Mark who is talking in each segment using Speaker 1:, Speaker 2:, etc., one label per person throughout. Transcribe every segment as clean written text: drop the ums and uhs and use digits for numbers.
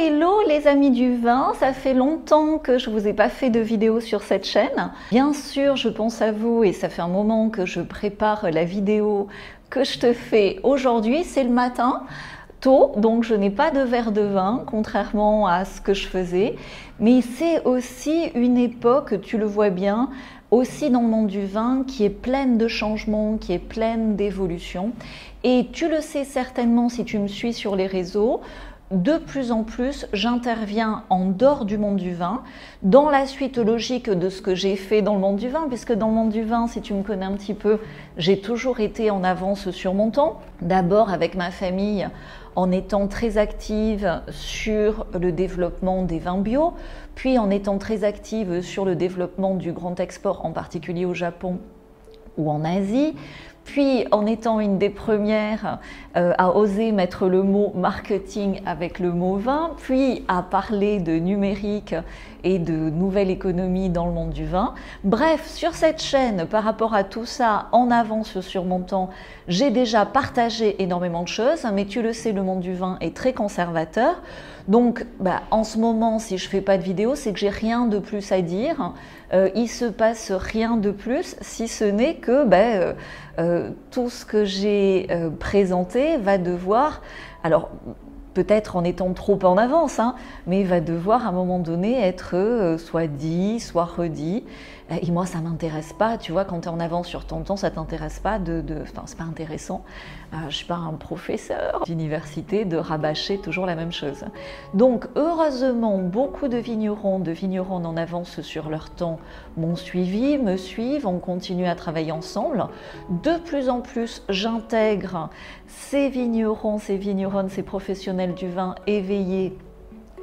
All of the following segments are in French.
Speaker 1: hello les amis du vin, ça fait longtemps que je vous ai pas fait de vidéo sur cette chaîne. Bien sûr, je pense à vous et ça fait un moment que je prépare la vidéo que je te fais aujourd'hui. C'est le matin, tôt, donc je n'ai pas de verre de vin, contrairement à ce que je faisais. Mais c'est aussi une époque, tu le vois bien, aussi dans le monde du vin, qui est pleine de changements, qui est pleine d'évolutions. Et tu le sais certainement si tu me suis sur les réseaux, de plus en plus, j'interviens en dehors du monde du vin, dans la suite logique de ce que j'ai fait dans le monde du vin, puisque dans le monde du vin, si tu me connais un petit peu, j'ai toujours été en avance sur mon temps. D'abord avec ma famille, en étant très active sur le développement des vins bio, puis en étant très active sur le développement du grand export, en particulier au Japon ou en Asie, puis en étant une des premières à oser mettre le mot marketing avec le mot vin, puis à parler de numérique et de nouvelle économie dans le monde du vin. Bref, sur cette chaîne, par rapport à tout ça, en avance sur mon temps, j'ai déjà partagé énormément de choses, mais tu le sais, le monde du vin est très conservateur. Donc, en ce moment, si je ne fais pas de vidéo, c'est que j'ai rien de plus à dire. Il se passe rien de plus, si ce n'est que tout ce que j'ai présenté va devoir, alors peut-être en étant trop en avance, mais va devoir à un moment donné être soit dit, soit redit. Et moi, ça ne m'intéresse pas, tu vois, quand tu es en avance sur ton temps, ça ne t'intéresse pas enfin, c'est pas intéressant. Je ne suis pas un professeur d'université de rabâcher toujours la même chose. Donc, heureusement, beaucoup de vignerons en avance sur leur temps m'ont suivi, me suivent, on continue à travailler ensemble. De plus en plus, j'intègre ces vignerons, ces vigneronnes, ces professionnels du vin éveillés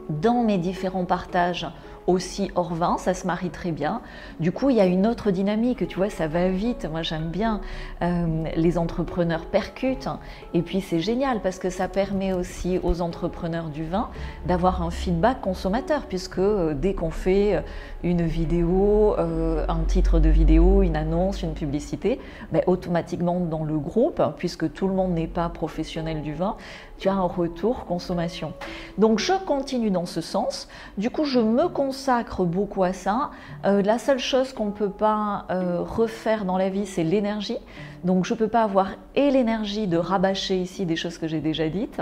Speaker 1: dans mes différents partages aussi hors vin, ça se marie très bien. Du coup, il y a une autre dynamique, tu vois, ça va vite. Moi, j'aime bien les entrepreneurs percutent. Et puis, c'est génial parce que ça permet aussi aux entrepreneurs du vin d'avoir un feedback consommateur, puisque dès qu'on fait une vidéo, un titre de vidéo, une annonce, une publicité, automatiquement dans le groupe, puisque tout le monde n'est pas professionnel du vin, tu as un retour consommation. Donc, je continue dans ce sens. Du coup, je me consacre beaucoup à ça. La seule chose qu'on ne peut pas refaire dans la vie, c'est l'énergie. Donc, je ne peux pas avoir et l'énergie de rabâcher ici des choses que j'ai déjà dites,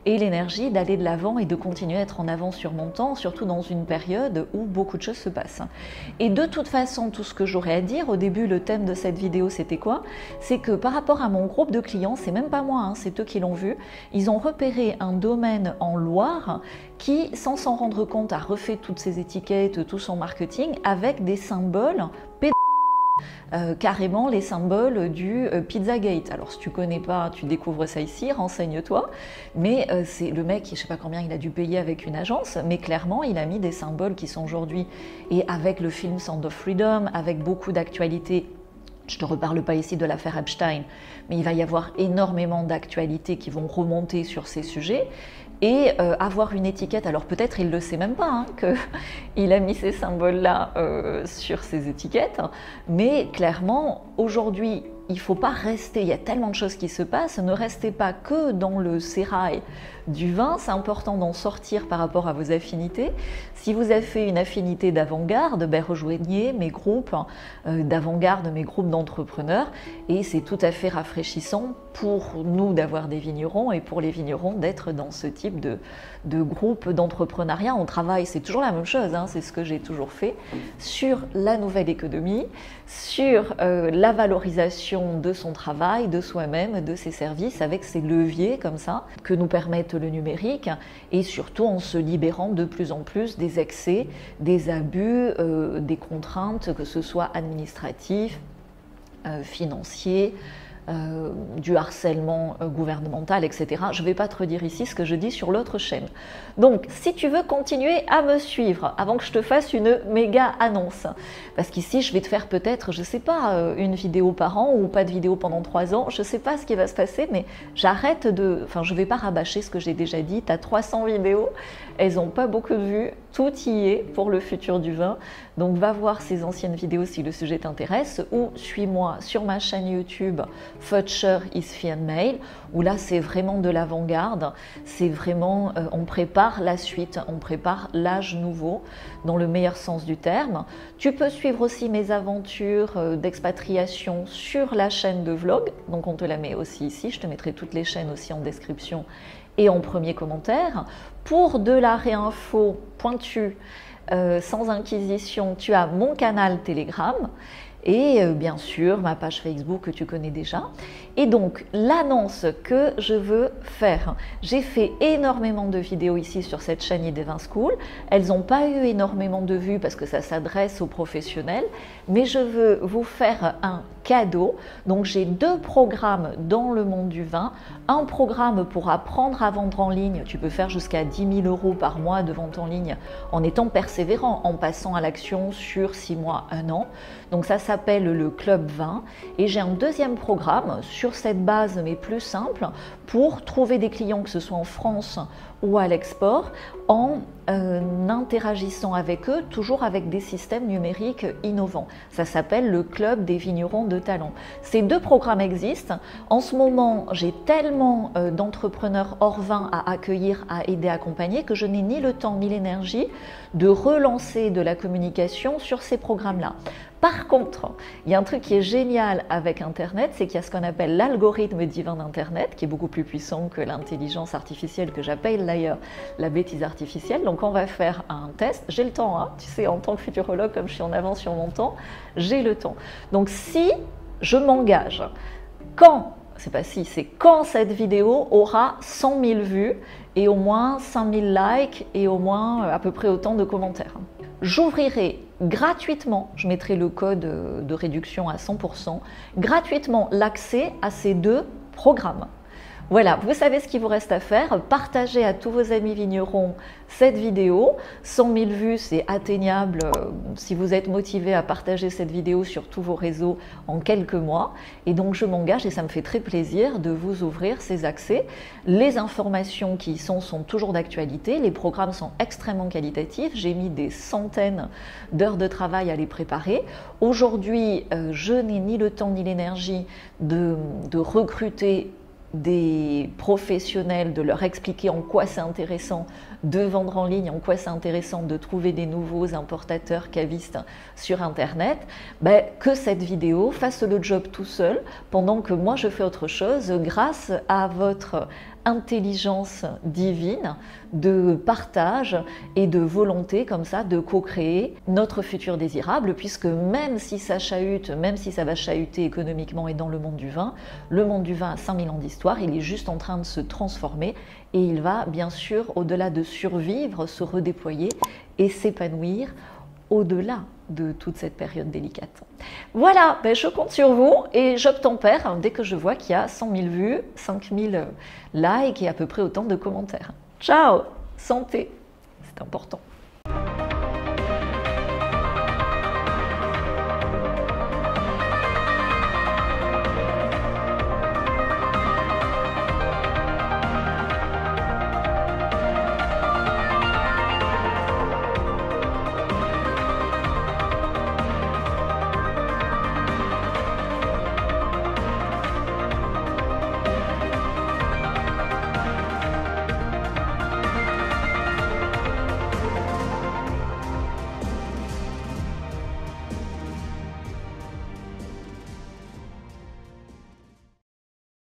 Speaker 1: et l'énergie d'aller de l'avant et de continuer à être en avance sur mon temps, surtout dans une période où beaucoup de choses se passent. Et de toute façon, tout ce que j'aurais à dire, au début, le thème de cette vidéo, c'était quoi? C'est que par rapport à mon groupe de clients, c'est même pas moi, c'est eux qui l'ont vu, ils ont repéré un domaine en Loire qui, sans s'en rendre compte, a refait toutes ses étiquettes, tout son marketing avec des symboles carrément les symboles du Pizzagate. Alors si tu connais pas, tu découvres ça ici, renseigne-toi, mais c'est le mec, je sais pas combien il a dû payer avec une agence, mais clairement il a mis des symboles qui sont aujourd'hui, et avec le film Sound of Freedom, avec beaucoup d'actualités. Je ne te reparle pas ici de l'affaire Epstein, mais il va y avoir énormément d'actualités qui vont remonter sur ces sujets. Et avoir une étiquette, alors peut-être il ne le sait même pas qu'il a mis ces symboles-là sur ses étiquettes, mais clairement, aujourd'hui, il ne faut pas rester, il y a tellement de choses qui se passent, ne restez pas que dans le sérail du vin, c'est important d'en sortir par rapport à vos affinités. Si vous avez fait une affinité d'avant-garde, rejoignez mes groupes d'avant-garde, mes groupes d'entrepreneurs, et c'est tout à fait rafraîchissant pour nous d'avoir des vignerons et pour les vignerons d'être dans ce type de groupe d'entrepreneuriat. On travaille, c'est toujours la même chose, c'est ce que j'ai toujours fait, sur la nouvelle économie, sur la valorisation de son travail, de soi-même, de ses services, avec ces leviers comme ça que nous permettent le numérique, et surtout en se libérant de plus en plus des excès, des abus, des contraintes, que ce soit administratifs, financiers, du harcèlement gouvernemental, etc. Je ne vais pas te redire ici ce que je dis sur l'autre chaîne. Donc, si tu veux continuer à me suivre, avant que je te fasse une méga annonce, parce qu'ici, je vais te faire peut-être, je ne sais pas, une vidéo par an ou pas de vidéo pendant 3 ans, je ne sais pas ce qui va se passer, mais j'arrête de... Enfin, je ne vais pas rabâcher ce que j'ai déjà dit, tu as 300 vidéos, elles n'ont pas beaucoup de vues, tout y est pour le futur du vin. Donc va voir ces anciennes vidéos si le sujet t'intéresse, ou suis-moi sur ma chaîne YouTube Future is Fee and Mail, où là c'est vraiment de l'avant-garde, c'est vraiment, on prépare la suite, on prépare l'âge nouveau, dans le meilleur sens du terme. Tu peux suivre aussi mes aventures d'expatriation sur la chaîne de vlog, donc on te la met aussi ici, je te mettrai toutes les chaînes aussi en description et en premier commentaire. Pour de la réinfo pointue, sans inquisition, tu as mon canal Telegram et bien sûr ma page Facebook que tu connais déjà. Et donc l'annonce que je veux faire, j'ai fait énormément de vidéos ici sur cette chaîne Idevin School, elles n'ont pas eu énormément de vues parce que ça s'adresse aux professionnels, mais je veux vous faire un cadeau. Donc j'ai 2 programmes dans le monde du vin, un programme pour apprendre à vendre en ligne, tu peux faire jusqu'à 10 000 € par mois de vente en ligne en étant persévérant, en passant à l'action sur 6 mois, 1 an. Donc ça s'appelle le Club 20, et j'ai un deuxième programme sur cette base mais plus simple pour trouver des clients que ce soit en France ou à l'export en interagissant avec eux, toujours avec des systèmes numériques innovants. Ça s'appelle le Club des vignerons de talent. Ces 2 programmes existent. En ce moment, j'ai tellement d'entrepreneurs hors vin à accueillir, à aider, à accompagner que je n'ai ni le temps ni l'énergie de relancer de la communication sur ces programmes-là. Par contre, il y a un truc qui est génial avec Internet, c'est qu'il y a ce qu'on appelle l'algorithme divin d'Internet, qui est beaucoup plus puissant que l'intelligence artificielle, que j'appelle d'ailleurs la bêtise artificielle. Donc on va faire un test. J'ai le temps, hein, tu sais, en tant que futurologue, comme je suis en avance sur mon temps, j'ai le temps. Donc si je m'engage, c'est pas si, c'est quand cette vidéo aura 100 000 vues et au moins 5 000 likes et au moins à peu près autant de commentaires, j'ouvrirai gratuitement, je mettrai le code de réduction à 100%, gratuitement l'accès à ces 2 programmes. Voilà, vous savez ce qu'il vous reste à faire. Partagez à tous vos amis vignerons cette vidéo. 100 000 vues, c'est atteignable si vous êtes motivé à partager cette vidéo sur tous vos réseaux en quelques mois. Et donc je m'engage, et ça me fait très plaisir de vous ouvrir ces accès. Les informations qui y sont toujours d'actualité. Les programmes sont extrêmement qualitatifs. J'ai mis des centaines d'heures de travail à les préparer. Aujourd'hui, je n'ai ni le temps ni l'énergie de recruter des professionnels, de leur expliquer en quoi c'est intéressant de vendre en ligne, en quoi c'est intéressant de trouver des nouveaux importateurs cavistes sur Internet, que cette vidéo fasse le job tout seul pendant que moi je fais autre chose grâce à votre intelligence divine de partage et de volonté comme ça de co-créer notre futur désirable, puisque même si ça chahute, même si ça va chahuter économiquement et dans le monde du vin a 5000 ans d'histoire, il est juste en train de se transformer et il va bien sûr, au-delà de survivre, se redéployer et s'épanouir au-delà de toute cette période délicate. Voilà, je compte sur vous et j'obtempère dès que je vois qu'il y a 100 000 vues, 5000 likes et à peu près autant de commentaires. Ciao, santé, c'est important.